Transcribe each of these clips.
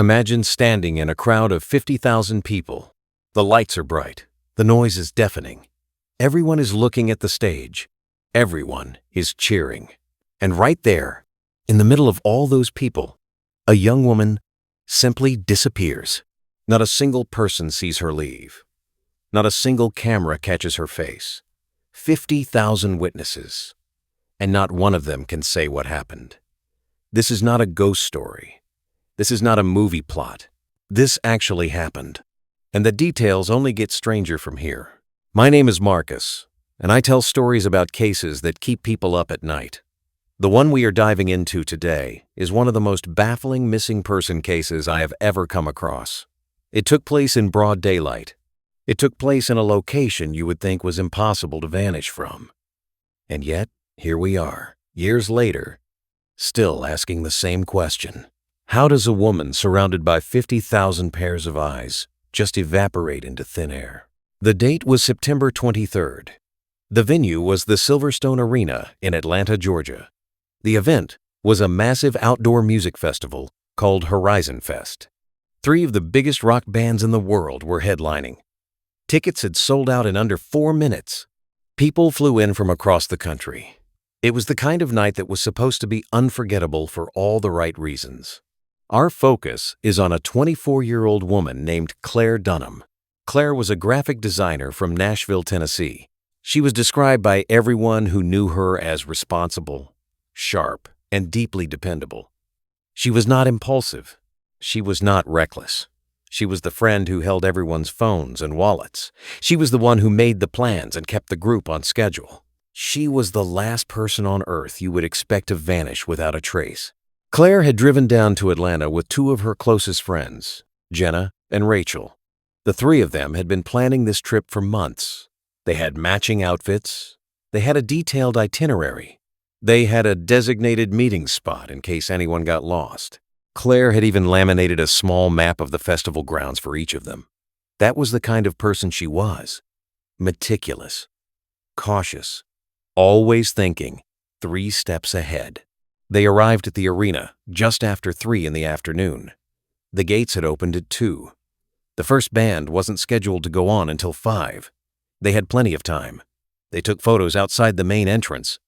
Imagine standing in a crowd of 50,000 people. The lights are bright. The noise is deafening. Everyone is looking at the stage. Everyone is cheering. And right there, in the middle of all those people, a young woman simply disappears. Not a single person sees her leave. Not a single camera catches her face. 50,000 witnesses. And not one of them can say what happened. This is not a ghost story. This is not a movie plot. This actually happened. And the details only get stranger from here. My name is Marcus, and I tell stories about cases that keep people up at night. The one we are diving into today is one of the most baffling missing person cases I have ever come across. It took place in broad daylight. It took place in a location you would think was impossible to vanish from. And yet, here we are, years later, still asking the same question. How does a woman surrounded by 50,000 pairs of eyes just evaporate into thin air? The date was September 23rd. The venue was the Silverstone Arena in Atlanta, Georgia. The event was a massive outdoor music festival called Horizon Fest. 3 of the biggest rock bands in the world were headlining. Tickets had sold out in under 4 minutes. People flew in from across the country. It was the kind of night that was supposed to be unforgettable for all the right reasons. Our focus is on a 24-year-old woman named Claire Dunham. Claire was a graphic designer from Nashville, Tennessee. She was described by everyone who knew her as responsible, sharp, and deeply dependable. She was not impulsive. She was not reckless. She was the friend who held everyone's phones and wallets. She was the one who made the plans and kept the group on schedule. She was the last person on earth you would expect to vanish without a trace. Claire had driven down to Atlanta with 2 of her closest friends, Jenna and Rachel. The 3 of them had been planning this trip for months. They had matching outfits. They had a detailed itinerary. They had a designated meeting spot in case anyone got lost. Claire had even laminated a small map of the festival grounds for each of them. That was the kind of person she was. Meticulous, cautious, always thinking 3 steps ahead. They arrived at the arena just after 3 in the afternoon. The gates had opened at 2. The first band wasn't scheduled to go on until 5. They had plenty of time. They took photos outside the main entrance.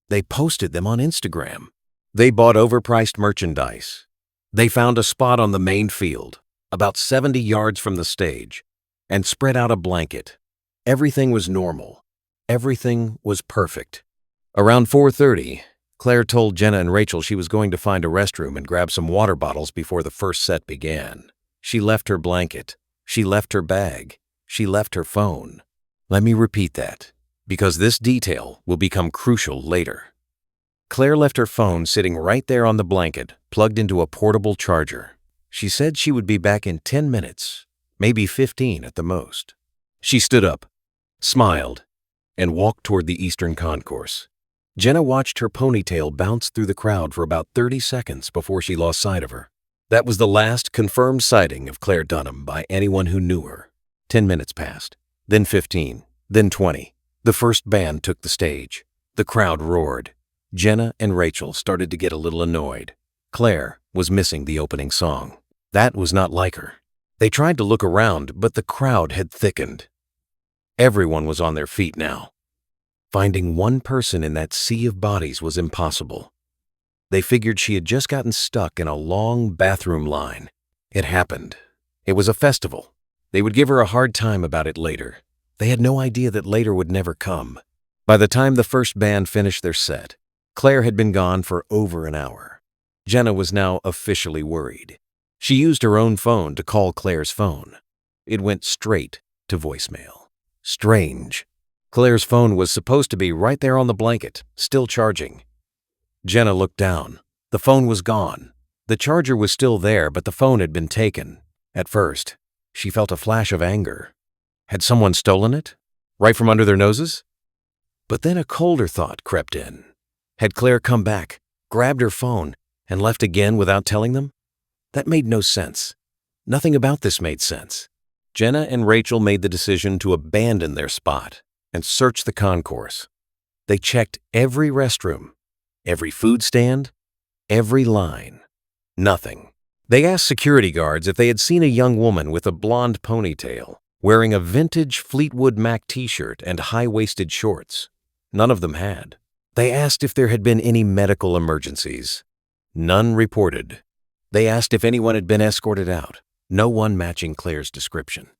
They posted them on Instagram. They bought overpriced merchandise. They found a spot on the main field, about 70 yards from the stage, and spread out a blanket. Everything was normal. Everything was perfect. Around 4:30, Claire told Jenna and Rachel she was going to find a restroom and grab some water bottles before the first set began. She left her blanket. She left her bag. She left her phone. Let me repeat that, because this detail will become crucial later. Claire left her phone sitting right there on the blanket, plugged into a portable charger. She said she would be back in 10 minutes, maybe 15 at the most. She stood up, smiled, and walked toward the eastern concourse. Jenna watched her ponytail bounce through the crowd for about 30 seconds before she lost sight of her. That was the last confirmed sighting of Claire Dunham by anyone who knew her. 10 minutes passed, then 15, then 20. The first band took the stage. The crowd roared. Jenna and Rachel started to get a little annoyed. Claire was missing the opening song. That was not like her. They tried to look around, but the crowd had thickened. Everyone was on their feet now. Finding one person in that sea of bodies was impossible. They figured she had just gotten stuck in a long bathroom line. It happened. It was a festival. They would give her a hard time about it later. They had no idea that later would never come. By the time the first band finished their set, Claire had been gone for over an hour. Jenna was now officially worried. She used her own phone to call Claire's phone. It went straight to voicemail. Strange. Claire's phone was supposed to be right there on the blanket, still charging. Jenna looked down. The phone was gone. The charger was still there, but the phone had been taken. At first, she felt a flash of anger. Had someone stolen it? Right from under their noses? But then a colder thought crept in. Had Claire come back, grabbed her phone, and left again without telling them? That made no sense. Nothing about this made sense. Jenna and Rachel made the decision to abandon their spot and search the concourse. They checked every restroom, every food stand, every line. Nothing. They asked security guards if they had seen a young woman with a blonde ponytail, wearing a vintage Fleetwood Mac t-shirt and high-waisted shorts. None of them had. They asked if there had been any medical emergencies. None reported. They asked if anyone had been escorted out. No one matching Claire's description.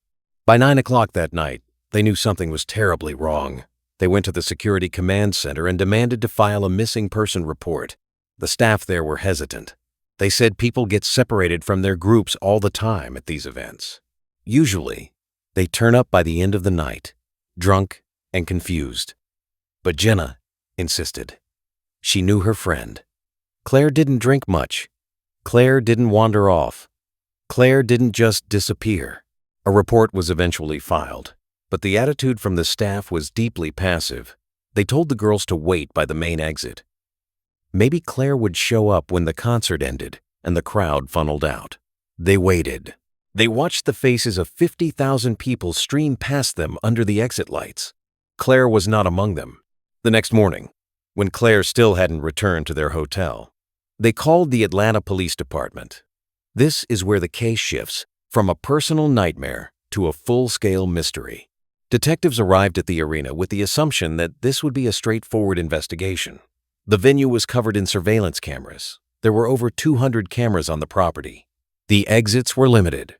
By 9 o'clock that night, they knew something was terribly wrong. They went to the security command center and demanded to file a missing person report. The staff there were hesitant. They said people get separated from their groups all the time at these events. Usually, they turn up by the end of the night, drunk and confused. But Jenna insisted. She knew her friend. Claire didn't drink much. Claire didn't wander off. Claire didn't just disappear. A report was eventually filed, but the attitude from the staff was deeply passive. They told the girls to wait by the main exit. Maybe Claire would show up when the concert ended and the crowd funneled out. They waited. They watched the faces of 50,000 people stream past them under the exit lights. Claire was not among them. The next morning, when Claire still hadn't returned to their hotel, they called the Atlanta Police Department. This is where the case shifts from a personal nightmare to a full-scale mystery. Detectives arrived at the arena with the assumption that this would be a straightforward investigation. The venue was covered in surveillance cameras. There were over 200 cameras on the property. The exits were limited.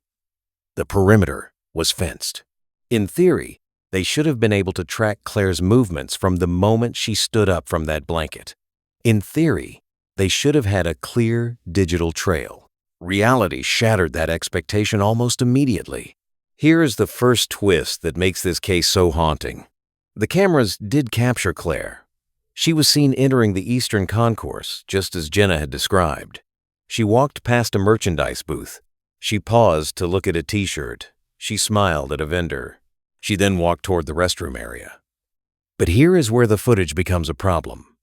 The perimeter was fenced. In theory, they should have been able to track Claire's movements from the moment she stood up from that blanket. In theory, they should have had a clear digital trail. Reality shattered that expectation almost immediately. Here is the first twist that makes this case so haunting. The cameras did capture Claire. She was seen entering the eastern concourse, just as Jenna had described. She walked past a merchandise booth. She paused to look at a t-shirt. She smiled at a vendor. She then walked toward the restroom area. But here is where the footage becomes a problem.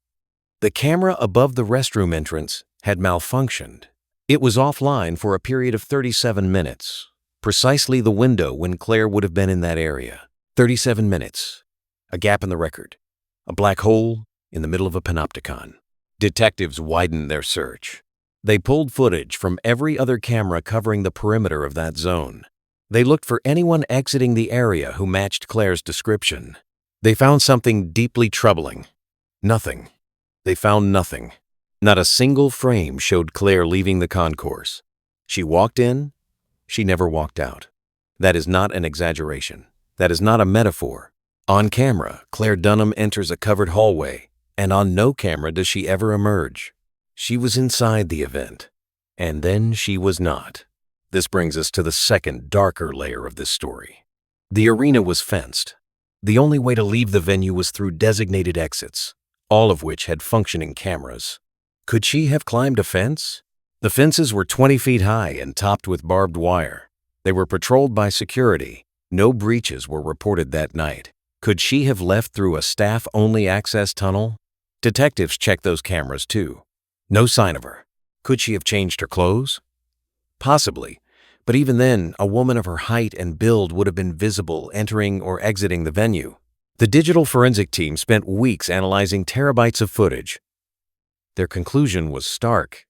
The camera above the restroom entrance had malfunctioned. It was offline for a period of 37 minutes, precisely the window when Claire would have been in that area. 37 minutes. A gap in the record. A black hole in the middle of a panopticon. Detectives widened their search. They pulled footage from every other camera covering the perimeter of that zone. They looked for anyone exiting the area who matched Claire's description. They found something deeply troubling. Nothing. They found nothing. Not a single frame showed Claire leaving the concourse. She walked in. She never walked out. That is not an exaggeration. That is not a metaphor. On camera, Claire Dunham enters a covered hallway, and on no camera does she ever emerge. She was inside the event, and then she was not. This brings us to the second, darker layer of this story. The arena was fenced. The only way to leave the venue was through designated exits, all of which had functioning cameras. Could she have climbed a fence? The fences were 20 feet high and topped with barbed wire. They were patrolled by security. No breaches were reported that night. Could she have left through a staff-only access tunnel? Detectives checked those cameras too. No sign of her. Could she have changed her clothes? Possibly, but even then, a woman of her height and build would have been visible entering or exiting the venue. The digital forensic team spent weeks analyzing terabytes of footage. Their conclusion was stark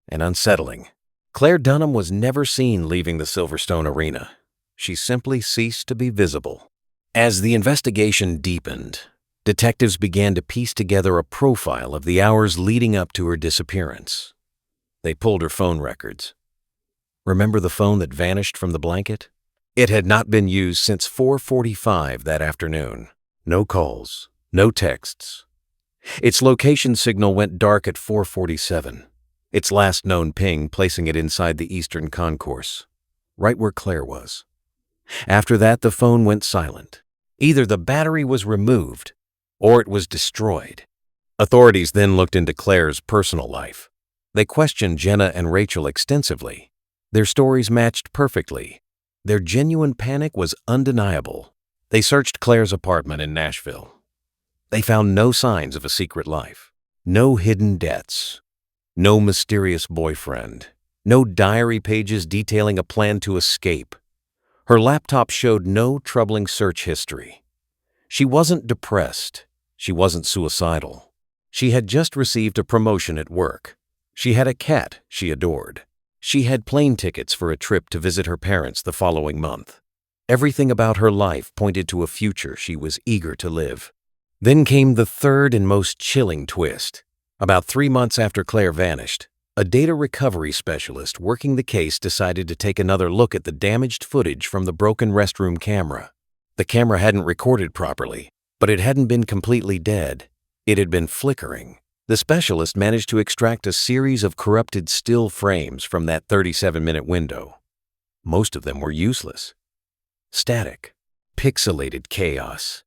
and unsettling. Claire Dunham was never seen leaving the Silverstone Arena. She simply ceased to be visible. As the investigation deepened, detectives began to piece together a profile of the hours leading up to her disappearance. They pulled her phone records. Remember the phone that vanished from the blanket? It had not been used since 4:45 that afternoon. No calls, no texts. Its location signal went dark at 4:47, its last known ping placing it inside the eastern concourse, right where Claire was. After that, the phone went silent. Either the battery was removed or it was destroyed. Authorities then looked into Claire's personal life. They questioned Jenna and Rachel extensively. Their stories matched perfectly. Their genuine panic was undeniable. They searched Claire's apartment in Nashville. They found no signs of a secret life, no hidden debts, no mysterious boyfriend, no diary pages detailing a plan to escape. Her laptop showed no troubling search history. She wasn't depressed. She wasn't suicidal. She had just received a promotion at work. She had a cat she adored. She had plane tickets for a trip to visit her parents the following month. Everything about her life pointed to a future she was eager to live. Then came the third and most chilling twist. About 3 months after Claire vanished, a data recovery specialist working the case decided to take another look at the damaged footage from the broken restroom camera. The camera hadn't recorded properly, but it hadn't been completely dead. It had been flickering. The specialist managed to extract a series of corrupted still frames from that 37-minute window. Most of them were useless. Static, pixelated chaos.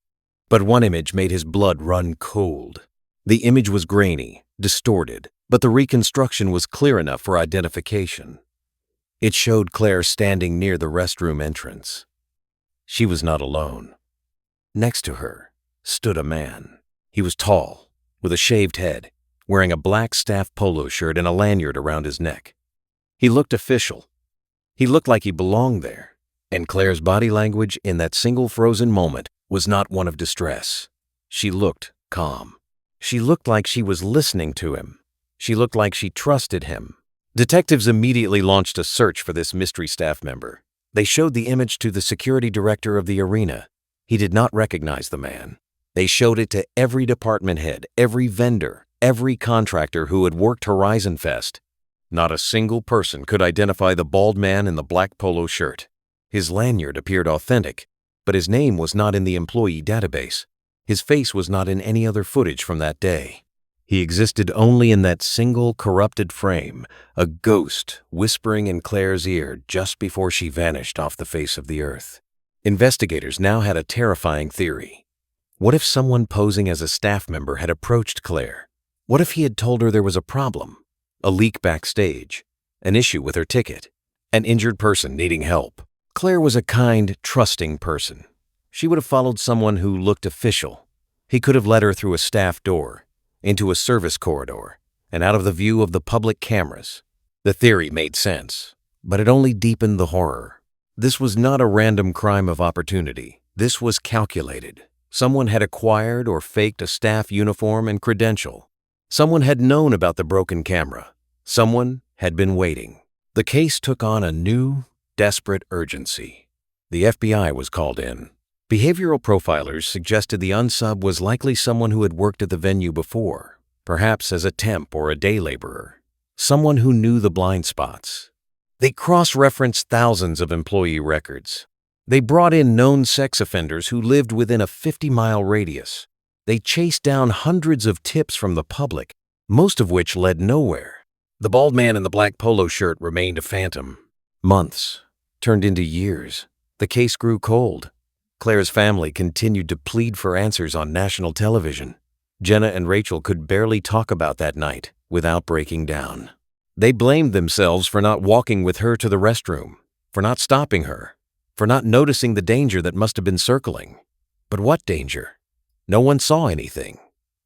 But one image made his blood run cold. The image was grainy, distorted, but the reconstruction was clear enough for identification. It showed Claire standing near the restroom entrance. She was not alone. Next to her stood a man. He was tall, with a shaved head, wearing a black staff polo shirt and a lanyard around his neck. He looked official. He looked like he belonged there, and Claire's body language in that single frozen moment was not one of distress. She looked calm. She looked like she was listening to him. She looked like she trusted him. Detectives immediately launched a search for this mystery staff member. They showed the image to the security director of the arena. He did not recognize the man. They showed it to every department head, every vendor, every contractor who had worked Horizon Fest. Not a single person could identify the bald man in the black polo shirt. His lanyard appeared authentic, but his name was not in the employee database. His face was not in any other footage from that day. He existed only in that single corrupted frame, a ghost whispering in Claire's ear just before she vanished off the face of the earth. Investigators now had a terrifying theory. What if someone posing as a staff member had approached Claire? What if he had told her there was a problem, a leak backstage, an issue with her ticket, an injured person needing help? Claire was a kind, trusting person. She would have followed someone who looked official. He could have led her through a staff door, into a service corridor, and out of the view of the public cameras. The theory made sense, but it only deepened the horror. This was not a random crime of opportunity. This was calculated. Someone had acquired or faked a staff uniform and credential. Someone had known about the broken camera. Someone had been waiting. The case took on a new, desperate urgency. The FBI was called in. Behavioral profilers suggested the unsub was likely someone who had worked at the venue before, perhaps as a temp or a day laborer, someone who knew the blind spots. They cross-referenced thousands of employee records. They brought in known sex offenders who lived within a 50-mile radius. They chased down hundreds of tips from the public, most of which led nowhere. The bald man in the black polo shirt remained a phantom. Months turned into years. The case grew cold. Claire's family continued to plead for answers on national television. Jenna and Rachel could barely talk about that night without breaking down. They blamed themselves for not walking with her to the restroom, for not stopping her, for not noticing the danger that must have been circling. But what danger? No one saw anything.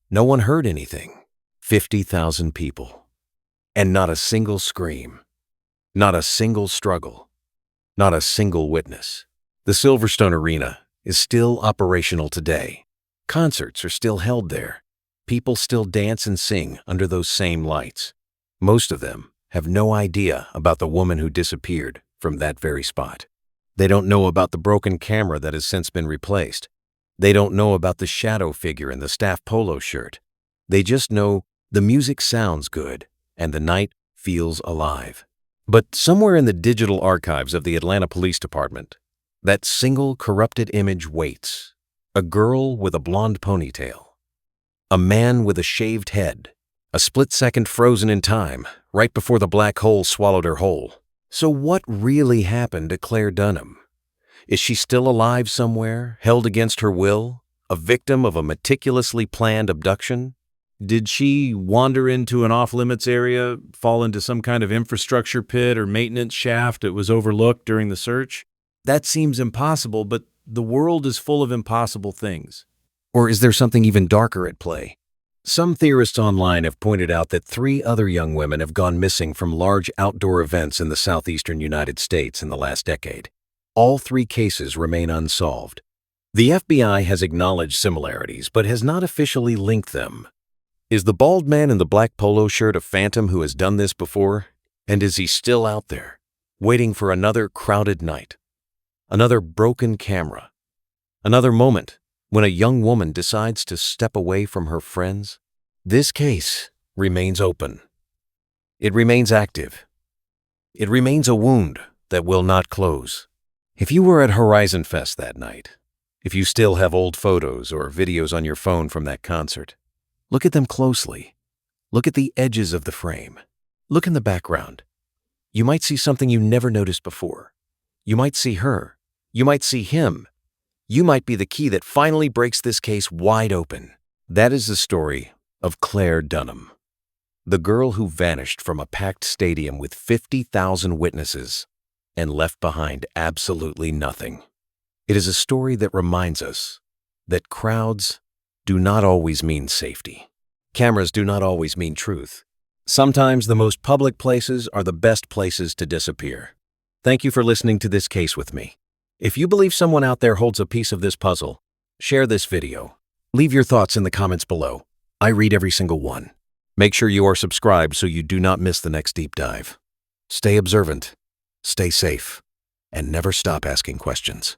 No one heard anything. 50,000 people. And not a single scream. Not a single struggle. Not a single witness. The Silverstone Arena is still operational today. Concerts are still held there. People still dance and sing under those same lights. Most of them have no idea about the woman who disappeared from that very spot. They don't know about the broken camera that has since been replaced. They don't know about the shadow figure in the staff polo shirt. They just know the music sounds good and the night feels alive. But somewhere in the digital archives of the Atlanta Police Department, that single corrupted image waits. A girl with a blonde ponytail. A man with a shaved head. A split second frozen in time, right before the black hole swallowed her whole. So what really happened to Claire Dunham? Is she still alive somewhere, held against her will, a victim of a meticulously planned abduction? Did she wander into an off-limits area, fall into some kind of infrastructure pit or maintenance shaft that was overlooked during the search? That seems impossible, but the world is full of impossible things. Or is there something even darker at play? Some theorists online have pointed out that 3 other young women have gone missing from large outdoor events in the southeastern United States in the last decade. All 3 cases remain unsolved. The FBI has acknowledged similarities, but has not officially linked them. Is the bald man in the black polo shirt a phantom who has done this before? And is he still out there, waiting for another crowded night, another broken camera, another moment when a young woman decides to step away from her friends? This case remains open. It remains active. It remains a wound that will not close. If you were at Horizon Fest that night, if you still have old photos or videos on your phone from that concert, look at them closely. Look at the edges of the frame. Look in the background. You might see something you never noticed before. You might see her. You might see him. You might be the key that finally breaks this case wide open. That is the story of Claire Dunham, the girl who vanished from a packed stadium with 50,000 witnesses and left behind absolutely nothing. It is a story that reminds us that crowds do not always mean safety. Cameras do not always mean truth. Sometimes the most public places are the best places to disappear. Thank you for listening to this case with me. If you believe someone out there holds a piece of this puzzle, share this video. Leave your thoughts in the comments below. I read every single one. Make sure you are subscribed so you do not miss the next deep dive. Stay observant, stay safe, and never stop asking questions.